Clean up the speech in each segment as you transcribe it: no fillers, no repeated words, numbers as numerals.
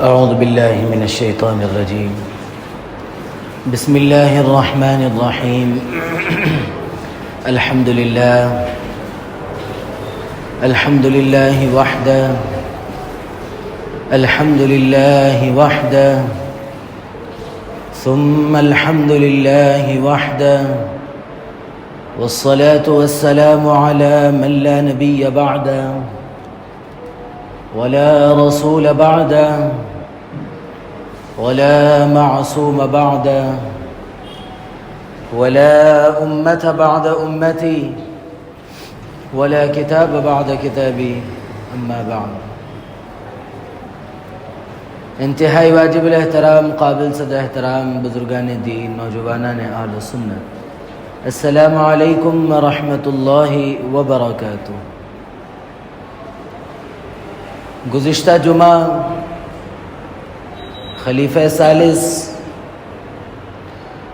أعوذ بالله من الشيطان الرجيم. بسم الله الرحمن الرحيم. الحمد لله وحده. الحمد لله وحده. ثم الحمد لله وحده. والصلاة والسلام على من لا نبي بعده ولا رسول بعده ولا معصوم بعده ولا أمة بعد أمتي ولا كتاب بعد كتابي. أما بعد. انتہائی واجب الاحترام قابل صد احترام بزرگان دین نوجوانان اہل سنت، السلام علیکم ورحمۃ اللہ وبرکاتہ. گزشتہ جمعہ خلیفہ ثالث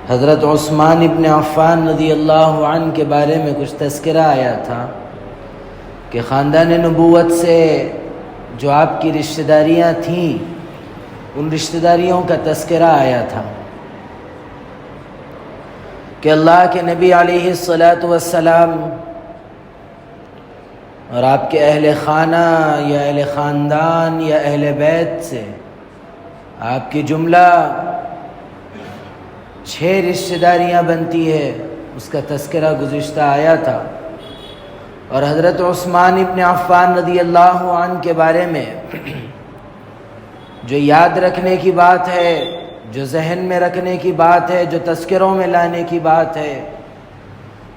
حضرت عثمان ابن عفان رضی اللہ عنہ کے بارے میں کچھ تذکرہ آیا تھا کہ خاندان نبوت سے جو آپ کی رشتہ داریاں تھیں ان رشتہ داریوں کا تذکرہ آیا تھا کہ اللہ کے نبی علیہ السلام اور آپ کے اہل خانہ یا اہل خاندان یا اہل بیت سے آپ کی جملہ 6 رشتہ داریاں بنتی ہے، اس کا تذکرہ گزشتہ آیا تھا. اور حضرت عثمان ابن عفان رضی اللہ عنہ کے بارے میں جو یاد رکھنے کی بات ہے، جو ذہن میں رکھنے کی بات ہے، جو تذکروں میں لانے کی بات ہے،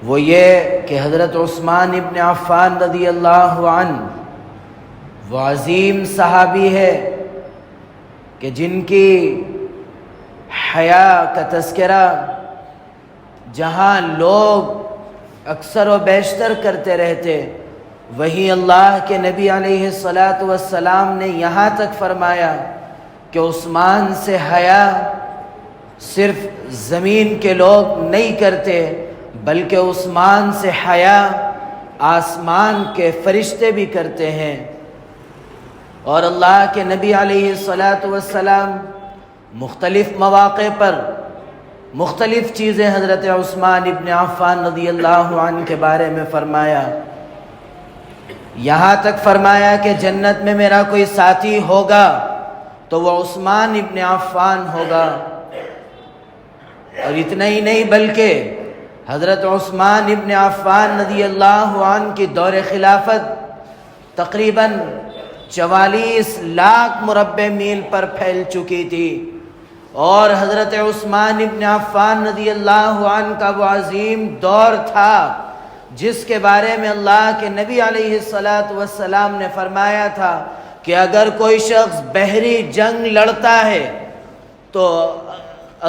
وہ یہ کہ حضرت عثمان ابن عفان رضی اللہ عنہ وہ عظیم صحابی ہے کہ جن کی حیا کا تذکرہ جہاں لوگ اکثر و بیشتر کرتے رہتے، وہیں اللہ کے نبی علیہ السلام نے یہاں تک فرمایا کہ عثمان سے حیا صرف زمین کے لوگ نہیں کرتے بلکہ عثمان سے حیا آسمان کے فرشتے بھی کرتے ہیں. اور اللہ کے نبی علیہ السلام مختلف مواقع پر مختلف چیزیں حضرت عثمان ابن عفان رضی اللہ عنہ کے بارے میں فرمایا. یہاں تک فرمایا کہ جنت میں میرا کوئی ساتھی ہوگا تو وہ عثمان ابن عفان ہوگا. اور اتنا ہی نہیں بلکہ حضرت عثمان ابن عفان رضی اللہ عنہ کی دور خلافت تقریباً 44 لاکھ مربع میل پر پھیل چکی تھی، اور حضرت عثمان ابن عفان رضی اللہ عنہ کا وہ عظیم دور تھا جس کے بارے میں اللہ کے نبی علیہ السلام نے فرمایا تھا کہ اگر کوئی شخص بحری جنگ لڑتا ہے تو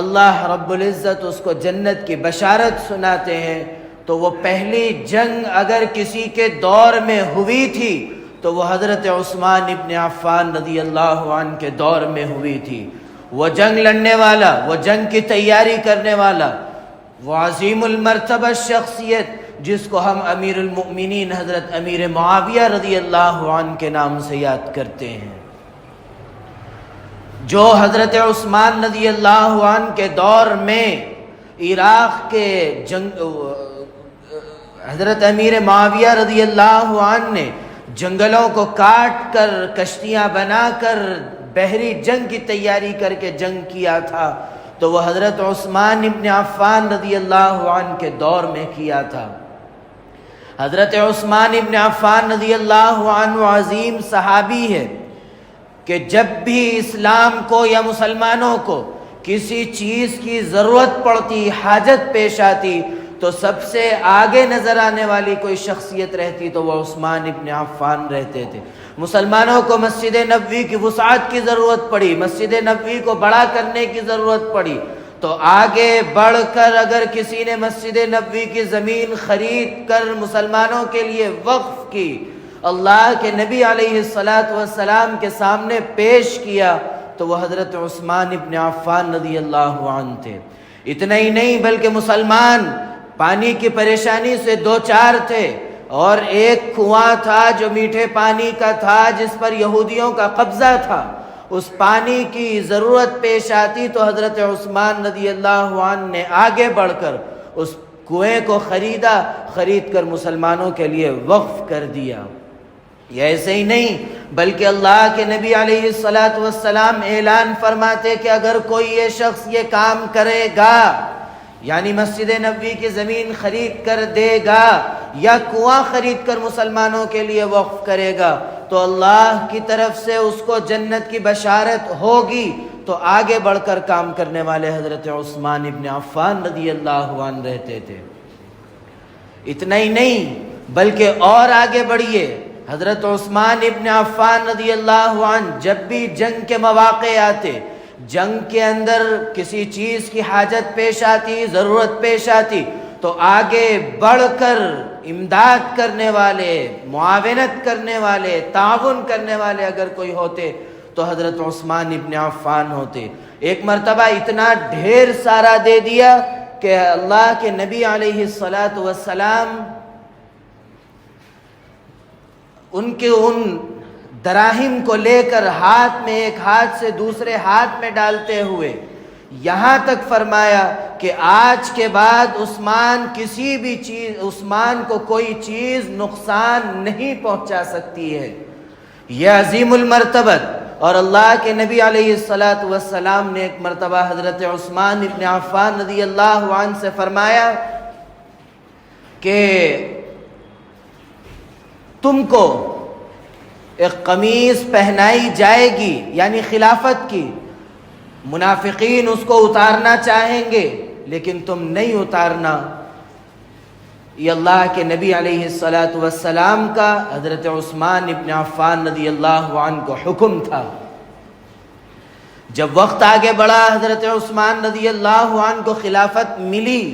اللہ رب العزت اس کو جنت کی بشارت سناتے ہیں. تو وہ پہلی جنگ اگر کسی کے دور میں ہوئی تھی تو وہ حضرت عثمان ابن عفان رضی اللہ عنہ کے دور میں ہوئی تھی. وہ جنگ لڑنے والا، وہ جنگ کی تیاری کرنے والا، وہ عظیم المرتبہ شخصیت جس کو ہم امیر المؤمنین حضرت امیر معاویہ رضی اللہ عنہ کے نام سے یاد کرتے ہیں، جو حضرت عثمان رضی اللہ عنہ کے دور میں عراق کے حضرت امیر معاویہ رضی اللہ عنہ نے جنگلوں کو کاٹ کر کشتیاں بنا کر بحری جنگ کی تیاری کر کے جنگ کیا تھا، تو وہ حضرت عثمان ابن عفان رضی اللہ عنہ کے دور میں کیا تھا. حضرت عثمان ابن عفان رضی اللہ عنہ عظیم صحابی ہے کہ جب بھی اسلام کو یا مسلمانوں کو کسی چیز کی ضرورت پڑتی، حاجت پیش آتی، تو سب سے آگے نظر آنے والی کوئی شخصیت رہتی تو وہ عثمان ابن عفان رہتے تھے. مسلمانوں کو مسجد نبوی کی وسعت کی ضرورت پڑی، مسجد نبوی کو بڑا کرنے کی ضرورت پڑی، تو آگے بڑھ کر اگر کسی نے مسجد نبوی کی زمین خرید کر مسلمانوں کے لیے وقف کی، اللہ کے نبی علیہ السلام کے سامنے پیش کیا، تو وہ حضرت عثمان ابن عفان رضی اللہ عنہ تھے. اتنا ہی نہیں بلکہ مسلمان پانی کی پریشانی سے دوچار تھے، اور ایک کنواں تھا جو میٹھے پانی کا تھا جس پر یہودیوں کا قبضہ تھا. اس پانی کی ضرورت پیش آتی تو حضرت عثمان رضی اللہ عنہ نے آگے بڑھ کر اس کنویں کو خرید کر مسلمانوں کے لیے وقف کر دیا۔ یہ ایسے ہی نہیں بلکہ اللہ کے نبی علیہ الصلاۃ والسلام اعلان فرماتے کہ اگر کوئی یہ شخص یہ کام کرے گا، یعنی مسجد نبوی کی زمین خرید کر دے گا یا کنواں خرید کر مسلمانوں کے لیے وقف کرے گا تو اللہ کی طرف سے اس کو جنت کی بشارت ہوگی۔ تو آگے بڑھ کر کام کرنے والے حضرت عثمان ابن عفان رضی اللہ عنہ رہتے تھے۔ اتنا ہی نہیں بلکہ اور آگے بڑھیے، حضرت عثمان ابن عفان رضی اللہ عنہ جب بھی جنگ کے مواقع آتے، جنگ کے اندر کسی چیز کی حاجت پیش آتی، ضرورت پیش آتی، تو آگے بڑھ کر امداد کرنے والے، معاونت کرنے والے، تعاون کرنے والے اگر کوئی ہوتے تو حضرت عثمان ابن عفان ہوتے۔ ایک مرتبہ اتنا ڈھیر سارا دے دیا کہ اللہ کے نبی علیہ الصلاۃ والسلام ان کے ان دراہم کو لے کر ہاتھ میں، ایک ہاتھ سے دوسرے ہاتھ میں ڈالتے ہوئے یہاں تک فرمایا کہ آج کے بعد عثمان کو کوئی چیز نقصان نہیں پہنچا سکتی ہے۔ یہ عظیم المرتبت، اور اللہ کے نبی علیہ الصلاۃ والسلام نے ایک مرتبہ حضرت عثمان ابن عفان رضی اللہ عنہ سے فرمایا کہ تم کو ایک قمیض پہنائی جائے گی، یعنی خلافت کی، منافقین اس کو اتارنا چاہیں گے لیکن تم نہیں اتارنا۔ یہ اللہ کے نبی علیہ الصلاۃ والسلام کا حضرت عثمان ابن عفان رضی اللہ عنہ کو حکم تھا۔ جب وقت آگے بڑھا، حضرت عثمان رضی اللہ عنہ کو خلافت ملی،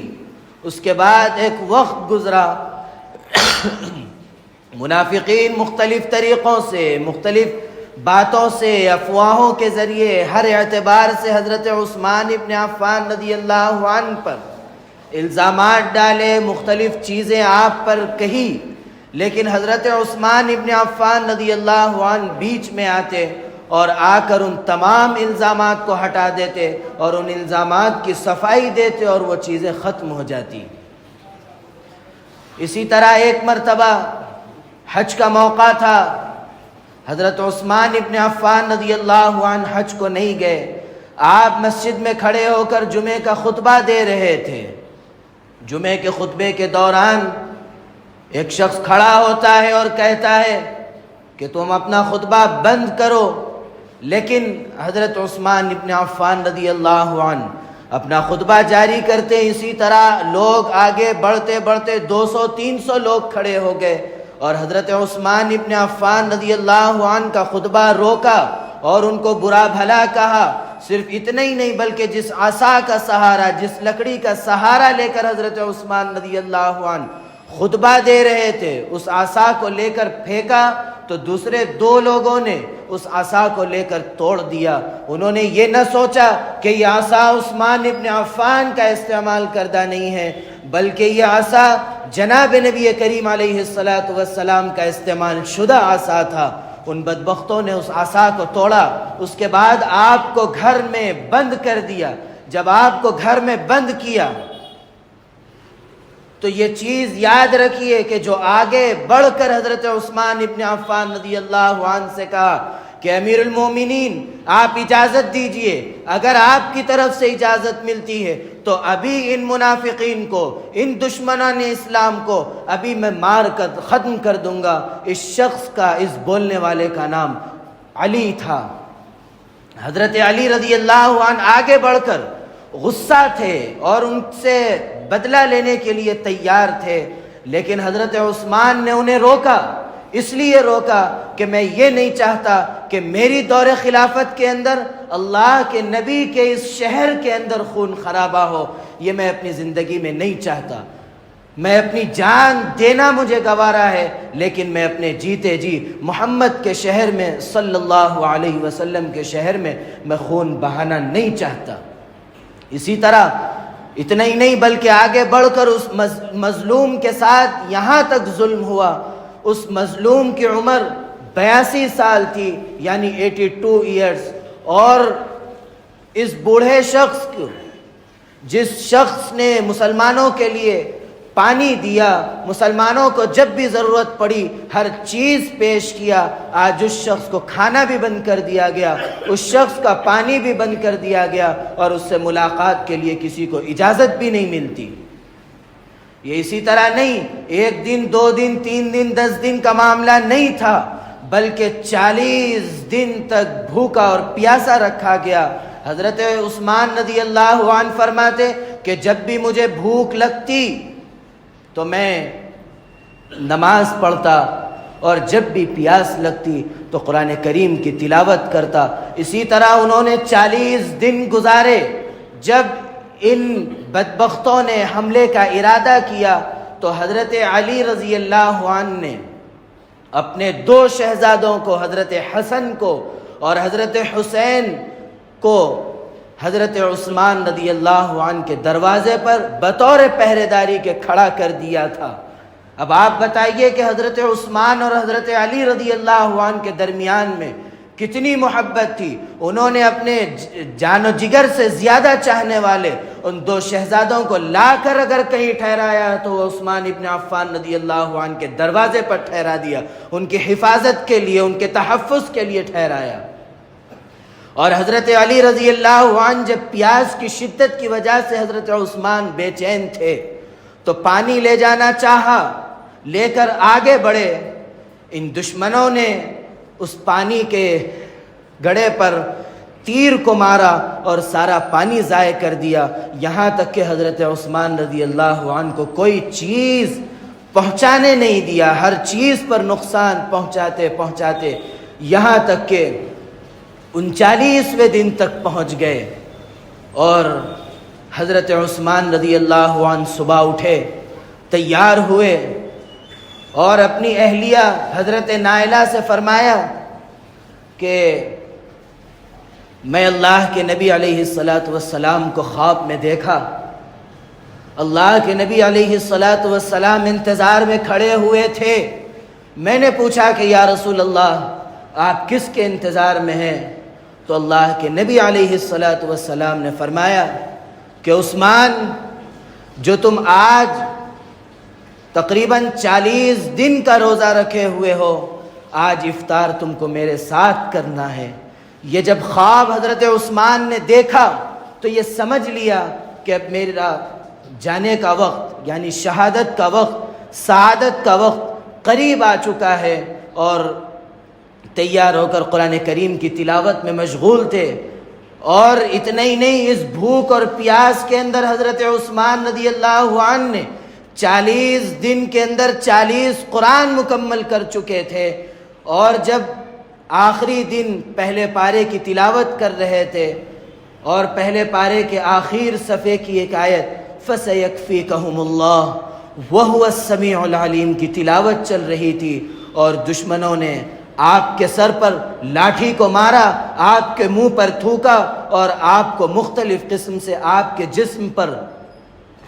اس کے بعد ایک وقت گزرا، منافقین مختلف طریقوں سے، مختلف باتوں سے، افواہوں کے ذریعے، ہر اعتبار سے حضرت عثمان ابن عفان رضی اللہ عنہ پر الزامات ڈالے، مختلف چیزیں آپ پر کہی، لیکن حضرت عثمان ابن عفان رضی اللہ عنہ بیچ میں آتے اور آ کر ان تمام الزامات کو ہٹا دیتے اور ان الزامات کی صفائی دیتے اور وہ چیزیں ختم ہو جاتی۔ اسی طرح ایک مرتبہ حج کا موقع تھا، حضرت عثمان ابن عفان رضی اللہ عنہ حج کو نہیں گئے، آپ مسجد میں کھڑے ہو کر جمعے کا خطبہ دے رہے تھے۔ جمعے کے خطبے کے دوران ایک شخص کھڑا ہوتا ہے اور کہتا ہے کہ تم اپنا خطبہ بند کرو، لیکن حضرت عثمان ابن عفان رضی اللہ عنہ اپنا خطبہ جاری کرتے۔ اسی طرح لوگ آگے بڑھتے بڑھتے 200-300 لوگ کھڑے ہو گئے اور حضرت عثمان ابن عفان رضی اللہ عنہ کا خطبہ روکا اور ان کو برا بھلا کہا۔ صرف اتنا ہی نہیں بلکہ جس عصا کا سہارا، جس لکڑی کا سہارا لے کر حضرت عثمان رضی اللہ عنہ خطبہ دے رہے تھے، اس عصا کو لے کر پھینکا تو دوسرے 2 لوگوں نے اس عصا کو لے کر توڑ دیا۔ انہوں نے یہ نہ سوچا کہ یہ عصا عثمان ابن عفان کا استعمال کردہ نہیں ہے، بلکہ یہ عصا جناب نبی کریم علیہ الصلاۃ والسلام کا استعمال شدہ عصا تھا۔ ان بدبختوں نے اس عصا کو توڑا، اس کے بعد آپ کو گھر میں بند کر دیا۔ جب آپ کو گھر میں بند کیا تو یہ چیز یاد رکھیے کہ جو آگے بڑھ کر حضرت عثمان ابن عفان رضی اللہ عنہ سے کہا کہ امیر المومنین آپ اجازت دیجئے، اگر آپ کی طرف سے اجازت ملتی ہے تو ابھی ان منافقین کو، ان دشمنان اسلام کو ابھی میں مار کر ختم کر دوں گا۔ اس شخص کا، اس بولنے والے کا نام علی تھا۔ حضرت علی رضی اللہ عنہ آگے بڑھ کر غصہ تھے اور ان سے بدلہ لینے کے لیے تیار تھے، لیکن حضرت عثمان نے انہیں روکا۔ اس لیے روکا کہ میں یہ نہیں چاہتا کہ میری دور خلافت کے اندر اللہ کے نبی کے اس شہر کے اندر خون خرابہ ہو، یہ میں اپنی زندگی میں نہیں چاہتا۔ میں اپنی جان دینا مجھے گوارا ہے، لیکن میں اپنے جیتے جی محمد کے شہر میں صلی اللہ علیہ وسلم کے شہر میں خون بہانا نہیں چاہتا۔ اسی طرح اتنا ہی نہیں بلکہ آگے بڑھ کر اس مظلوم کے ساتھ یہاں تک ظلم ہوا، اس مظلوم کی عمر 82 سال تھی، یعنی 82 ایئرز، اور اس بوڑھے شخص کو، جس شخص نے مسلمانوں کے لیے پانی دیا، مسلمانوں کو جب بھی ضرورت پڑی ہر چیز پیش کیا، آج اس شخص کو کھانا بھی بند کر دیا گیا، اس شخص کا پانی بھی بند کر دیا گیا، اور اس سے ملاقات کے لیے کسی کو اجازت بھی نہیں ملتی۔ یہ اسی طرح نہیں، 1 دن 2 دن 3 دن 10 دن کا معاملہ نہیں تھا، بلکہ 40 دن تک بھوکا اور پیاسا رکھا گیا۔ حضرت عثمان رضی اللہ عنہ فرماتے کہ جب بھی مجھے بھوک لگتی تو میں نماز پڑھتا، اور جب بھی پیاس لگتی تو قرآن کریم کی تلاوت کرتا۔ اسی طرح انہوں نے 40 دن گزارے۔ جب ان بدبختوں نے حملے کا ارادہ کیا تو حضرت علی رضی اللہ عنہ نے اپنے 2 شہزادوں کو، حضرت حسن کو اور حضرت حسین کو، حضرت عثمان رضی اللہ عنہ کے دروازے پر بطور پہرے داری کے کھڑا کر دیا تھا۔ اب آپ بتائیے کہ حضرت عثمان اور حضرت علی رضی اللہ عنہ کے درمیان میں کتنی محبت تھی۔ انہوں نے اپنے جان و جگر سے زیادہ چاہنے والے ان 2 شہزادوں کو لا کر اگر کہیں ٹھہرایا تو وہ عثمان ابن عفان رضی اللہ عنہ کے دروازے پر ٹھہرا دیا، ان کی حفاظت کے لیے، ان کے تحفظ کے لیے ٹھہرایا۔ اور حضرت علی رضی اللہ عنہ جب پیاس کی شدت کی وجہ سے حضرت عثمان بے چین تھے تو پانی لے جانا چاہا، لے کر آگے بڑھے، ان دشمنوں نے اس پانی کے گڑھے پر تیر کو مارا اور سارا پانی ضائع کر دیا، یہاں تک کہ حضرت عثمان رضی اللہ عنہ کو کوئی چیز پہنچانے نہیں دیا، ہر چیز پر نقصان پہنچاتے پہنچاتے یہاں تک کہ 39ویں دن تک پہنچ گئے۔ اور حضرت عثمان رضی اللہ عنہ صبح اٹھے، تیار ہوئے اور اپنی اہلیہ حضرت نائلہ سے فرمایا کہ میں اللہ کے نبی علیہ السلام کو خواب میں دیکھا، اللہ کے نبی علیہ السلام انتظار میں کھڑے ہوئے تھے، میں نے پوچھا کہ یا رسول اللہ آپ کس کے انتظار میں ہیں؟ تو اللہ کے نبی علیہ السلام نے فرمایا کہ عثمان، جو تم آج تقریباً 40 دن کا روزہ رکھے ہوئے ہو، آج افطار تم کو میرے ساتھ کرنا ہے۔ یہ جب خواب حضرت عثمان نے دیکھا تو یہ سمجھ لیا کہ اب میرا جانے کا وقت، یعنی شہادت کا وقت، سعادت کا وقت قریب آ چکا ہے، اور تیار ہو کر قرآن کریم کی تلاوت میں مشغول تھے۔ اور اتنا ہی نہیں، اس بھوک اور پیاس کے اندر حضرت عثمان رضی اللہ عنہ نے 40 دن کے اندر 40 قرآن مکمل کر چکے تھے، اور جب آخری دن پہلے پارے کی تلاوت کر رہے تھے اور پہلے پارے کے آخر صفحے کی ایک آیت فَسَيَكْفِيكَهُمُ اللَّهُ وَهُوَ السَّمِيعُ الْعَلِيمُ کی تلاوت چل رہی تھی، اور دشمنوں نے آپ کے سر پر لاٹھی کو مارا، آپ کے منہ پر تھوکا، اور آپ کو مختلف قسم سے آپ کے جسم پر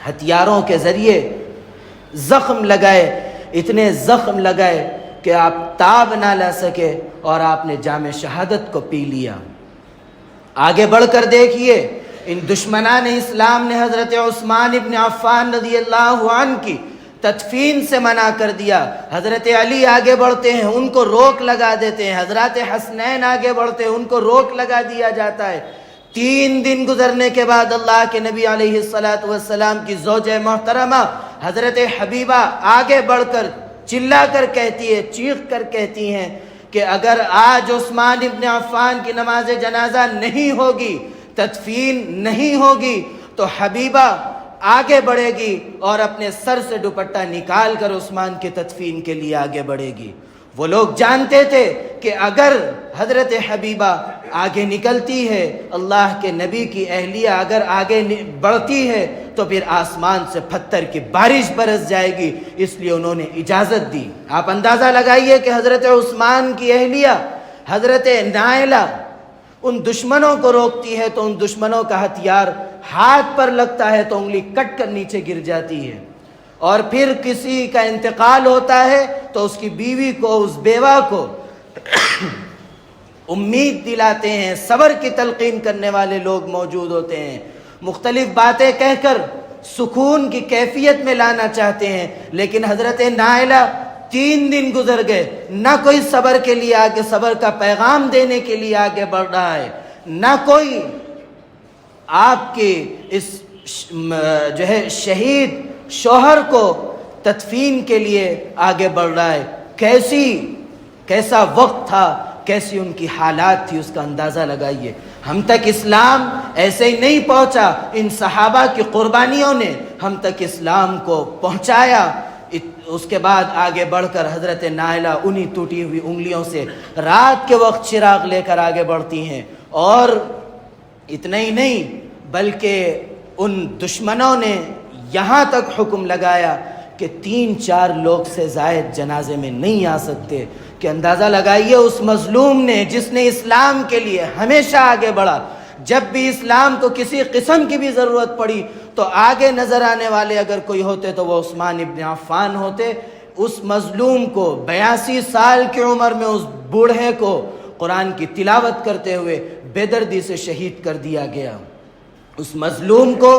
ہتھیاروں کے ذریعے زخم لگائے، اتنے زخم لگائے کہ آپ تاب نہ لا سکے، اور آپ نے جام شہادت کو پی لیا۔ آگے بڑھ کر دیکھیے، ان دشمنان اسلام نے حضرت عثمان ابن عفان رضی اللہ عنہ کی تدفین سے منع کر دیا۔ حضرت علی آگے بڑھتے ہیں، ان کو روک لگا دیتے ہیں، حضرات حسنین آگے بڑھتے ہیں، ان کو روک لگا دیا جاتا ہے۔ 3 دن گزرنے کے بعد اللہ کے نبی علیہ السلام کی زوجہ محترمہ حضرت حبیبہ آگے بڑھ کر چلا کر کہتی ہے، چیخ کر کہتی ہیں کہ اگر آج عثمان ابن عفان کی نماز جنازہ نہیں ہوگی، تدفین نہیں ہوگی، تو حبیبہ آگے بڑھے گی اور اپنے سر سے دوپٹہ نکال کر عثمان کے تدفین کے لیے آگے بڑھے گی۔ وہ لوگ جانتے تھے کہ اگر حضرت حبیبہ آگے نکلتی ہے، اللہ کے نبی کی اہلیہ اگر آگے بڑھتی ہے تو پھر آسمان سے پتھر کی بارش برس جائے گی، اس لیے انہوں نے اجازت دی۔ آپ اندازہ لگائیے کہ حضرت عثمان کی اہلیہ حضرت نائلہ ان دشمنوں کو روکتی ہے تو ان دشمنوں کا ہتھیار ہاتھ پر لگتا ہے تو انگلی کٹ کر نیچے گر جاتی ہے، اور پھر کسی کا انتقال ہوتا ہے تو اس کی بیوی کو، اس بیوہ کو امید دلاتے ہیں، صبر کی تلقین کرنے والے لوگ موجود ہوتے ہیں، مختلف باتیں کہہ کر سکون کی کیفیت میں لانا چاہتے ہیں، لیکن حضرت نائلہ 3 دن گزر گئے، نہ کوئی صبر کے لیے آگے صبر کا پیغام دینے کے لیے آگے بڑھ رہا ہے، نہ کوئی آپ کے اس جو ہے شہید شوہر کو تدفین کے لیے آگے بڑھ رہا ہے۔ کیسا وقت تھا، کیسی ان کی حالات تھی، اس کا اندازہ لگائیے۔ ہم تک اسلام ایسے ہی نہیں پہنچا، ان صحابہ کی قربانیوں نے ہم تک اسلام کو پہنچایا۔ اس کے بعد آگے بڑھ کر حضرت نائلہ انہی ٹوٹی ہوئی انگلیوں سے رات کے وقت چراغ لے کر آگے بڑھتی ہیں، اور اتنا ہی نہیں بلکہ ان دشمنوں نے یہاں تک حکم لگایا کہ 3-4 لوگ سے زائد جنازے میں نہیں آ سکتے، کہ اندازہ لگائیے اس مظلوم نے جس نے اسلام کے لیے ہمیشہ آگے بڑھا، جب بھی اسلام کو کسی قسم کی بھی ضرورت پڑی تو آگے نظر آنے والے اگر کوئی ہوتے تو وہ عثمان ابن عفان ہوتے۔ اس مظلوم کو 82 سال کی عمر میں اس بوڑھے کو قرآن کی تلاوت کرتے ہوئے بے دردی سے شہید کر دیا گیا۔ اس مظلوم کو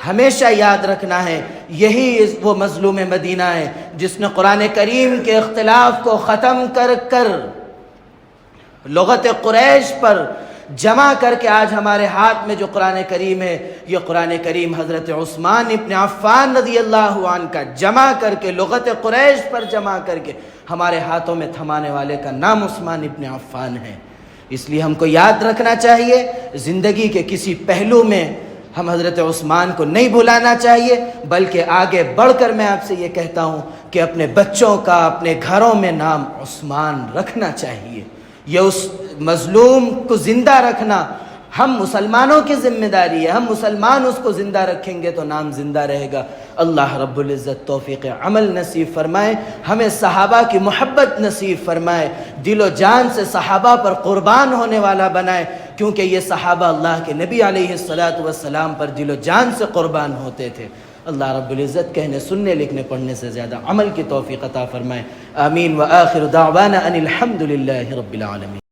ہمیشہ یاد رکھنا ہے، یہی وہ مظلوم مدینہ ہے جس نے قرآن کریم کے اختلاف کو ختم کر کر لغت قریش پر جمع کر کے آج ہمارے ہاتھ میں جو قرآن کریم ہے، یہ قرآن کریم حضرت عثمان ابن عفان رضی اللہ عنہ کا جمع کر کے لغت قریش پر جمع کر کے ہمارے ہاتھوں میں تھمانے والے کا نام عثمان ابن عفان ہے۔ اس لیے ہم کو یاد رکھنا چاہیے، زندگی کے کسی پہلو میں ہم حضرت عثمان کو نہیں بھلانا چاہیے، بلکہ آگے بڑھ کر میں آپ سے یہ کہتا ہوں کہ اپنے بچوں کا اپنے گھروں میں نام عثمان رکھنا چاہیے۔ یہ اس مظلوم کو زندہ رکھنا ہم مسلمانوں کی ذمہ داری ہے، ہم مسلمان اس کو زندہ رکھیں گے تو نام زندہ رہے گا۔ اللہ رب العزت توفیق عمل نصیب فرمائے، ہمیں صحابہ کی محبت نصیب فرمائے، دل و جان سے صحابہ پر قربان ہونے والا بنائے، کیونکہ یہ صحابہ اللہ کے نبی علیہ السلام پر دل و جان سے قربان ہوتے تھے۔ اللہ رب العزت کہنے سننے لکھنے پڑھنے سے زیادہ عمل کی توفیق عطا فرمائے۔ آمین۔ وآخر دعوانا ان الحمد للہ رب العالمین۔